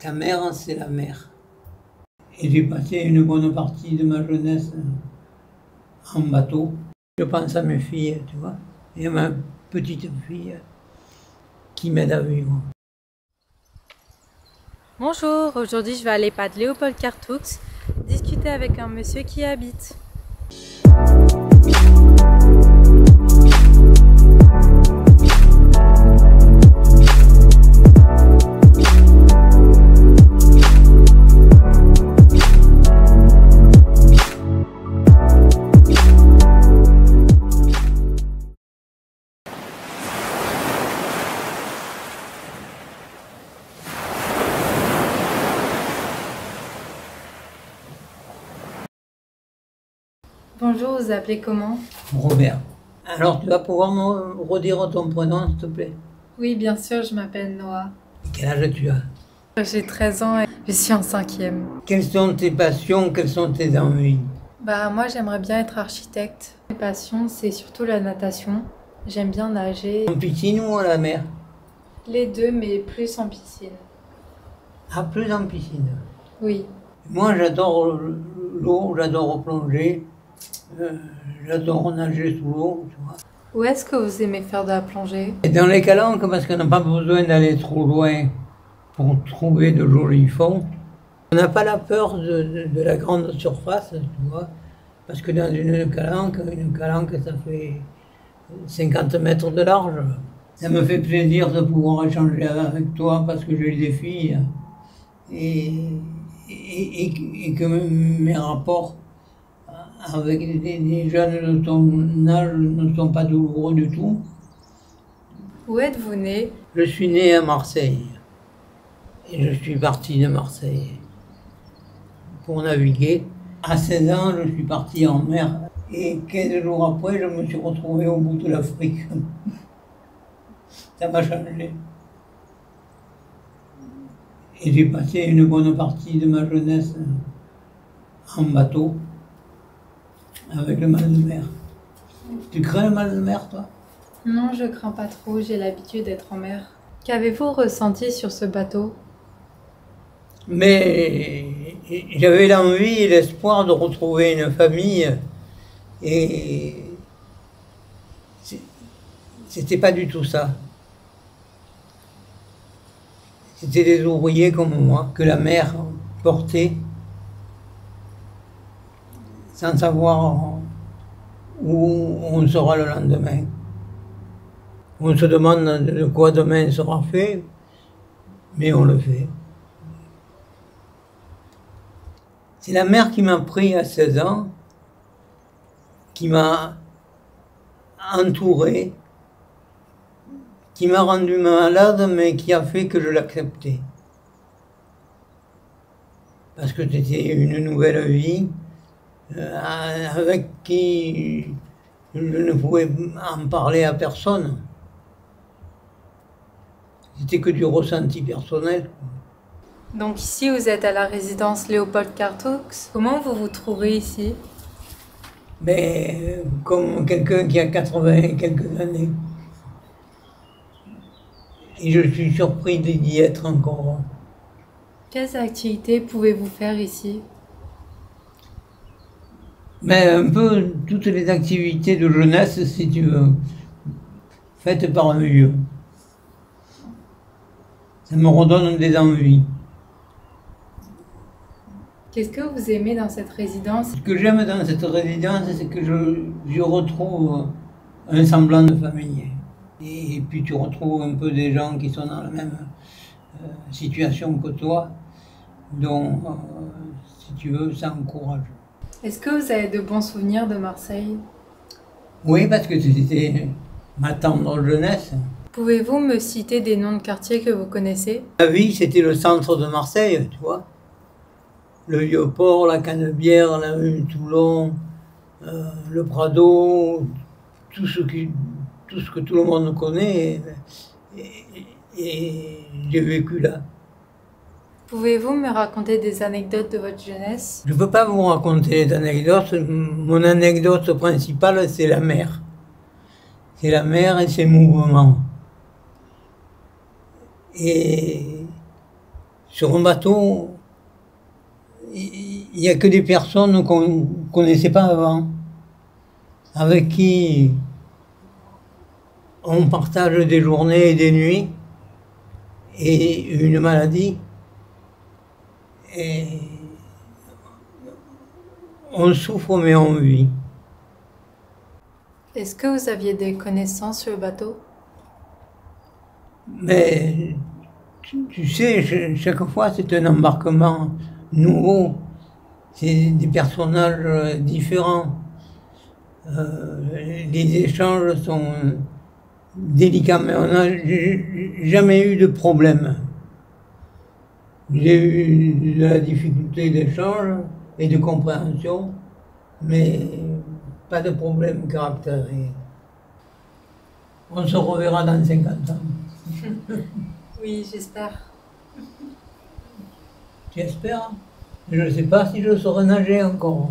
Ta mère, c'est la mer. Et j'ai passé une bonne partie de ma jeunesse en bateau. Je pense à mes filles, tu vois, et à ma petite fille qui m'aide à vivre. Bonjour, aujourd'hui je vais à l'EHPAD Léopold Cartoux discuter avec un monsieur qui y habite. Bonjour, vous appelez comment? Robert. Alors, tu vas pouvoir me redire ton prénom, s'il te plaît? Oui, bien sûr, je m'appelle Noah. Et quel âge tu as? J'ai 13 ans et je suis en 5e. Quelles sont tes passions? Quelles sont tes envies? Moi j'aimerais bien être architecte. Mes passions, c'est surtout la natation. J'aime bien nager. En piscine ou à la mer? Les deux, mais plus en piscine. Ah, plus en piscine. Oui. Moi, j'adore l'eau, j'adore plonger, j'adore nager sous l'eau, tu vois. Où est-ce que vous aimez faire de la plongée? Et dans les calanques, parce qu'on n'a pas besoin d'aller trop loin pour trouver de jolis fonds. On n'a pas la peur de la grande surface, tu vois, parce que dans une calanque, ça fait 50 mètres de large. Ça me fait plaisir de pouvoir échanger avec toi parce que j'ai des filles et que mes rapports avec des jeunes de ton âge ne sont pas douloureux du tout. Où êtes-vous né? Je suis né à Marseille et je suis parti de Marseille pour naviguer. À 16 ans, je suis parti en mer et 15 jours après, je me suis retrouvé au bout de l'Afrique. Ça m'a changé. Et j'ai passé une bonne partie de ma jeunesse en bateau avec le mal de mer. Tu crains le mal de mer, toi? Non, je crains pas trop, j'ai l'habitude d'être en mer. Qu'avez-vous ressenti sur ce bateau? Mais j'avais l'envie et l'espoir de retrouver une famille et c'était pas du tout ça. C'était des ouvriers comme moi que la mer portait sans savoir où on sera le lendemain. On se demande de quoi demain sera fait, mais on le fait. C'est la mer qui m'a pris à 16 ans, qui m'a entouré, qui m'a rendu malade, mais qui a fait que je l'acceptais. Parce que c'était une nouvelle vie avec qui je ne pouvais en parler à personne. C'était que du ressenti personnel. Donc ici, vous êtes à la résidence Léopold Cartoux. Comment vous vous trouvez ici? Mais comme quelqu'un qui a 80 et quelques années. Et je suis surpris d'y être encore. Quelles activités pouvez-vous faire ici? Mais un peu toutes les activités de jeunesse, si tu veux, faites par un vieux. Ça me redonne des envies. Qu'est-ce que vous aimez dans cette résidence? Ce que j'aime dans cette résidence, c'est que je retrouve un semblant de famille. Et puis tu retrouves un peu des gens qui sont dans la même situation que toi, dont, si tu veux, ça encourage. Est-ce que vous avez de bons souvenirs de Marseille? Oui, parce que c'était ma tendre jeunesse. Pouvez-vous me citer des noms de quartiers que vous connaissez? Ma vie, c'était le centre de Marseille, tu vois. Le Vieux-Port, la Canebière, la rue Toulon, le Prado, tout ce que tout le monde connaît, et j'ai vécu là. Pouvez-vous me raconter des anecdotes de votre jeunesse? Je ne peux pas vous raconter d'anecdotes. Mon anecdote principale, c'est la mer. C'est la mer et ses mouvements. Et Sur un bateau, il n'y a que des personnes qu'on ne connaissait pas avant, avec qui on partage des journées et des nuits, et une maladie. Et on souffre mais on vit. Est-ce que vous aviez des connaissances sur le bateau? Mais tu sais, chaque fois c'est un embarquement nouveau, c'est des personnages différents. Les échanges sont délicats, mais on n'a jamais eu de problème. J'ai eu de la difficulté d'échange et de compréhension, mais pas de problème caractériel. On se reverra dans 50 ans. Oui, j'espère. Tu espères? Je ne sais pas si je saurai nager encore.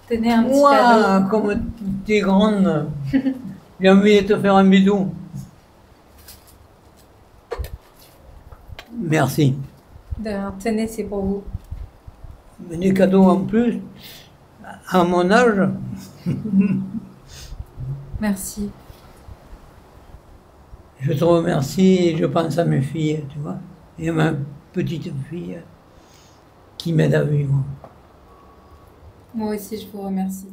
Tenez un petit Moi, cadeau. comme tu es grande, j'ai envie de te faire un bisou. Merci. Tenez, c'est pour vous. Mais des cadeaux en plus, à mon âge, Merci. je te remercie et je pense à mes filles, tu vois, et à ma petite fille qui m'aide à vivre. Moi aussi, je vous remercie.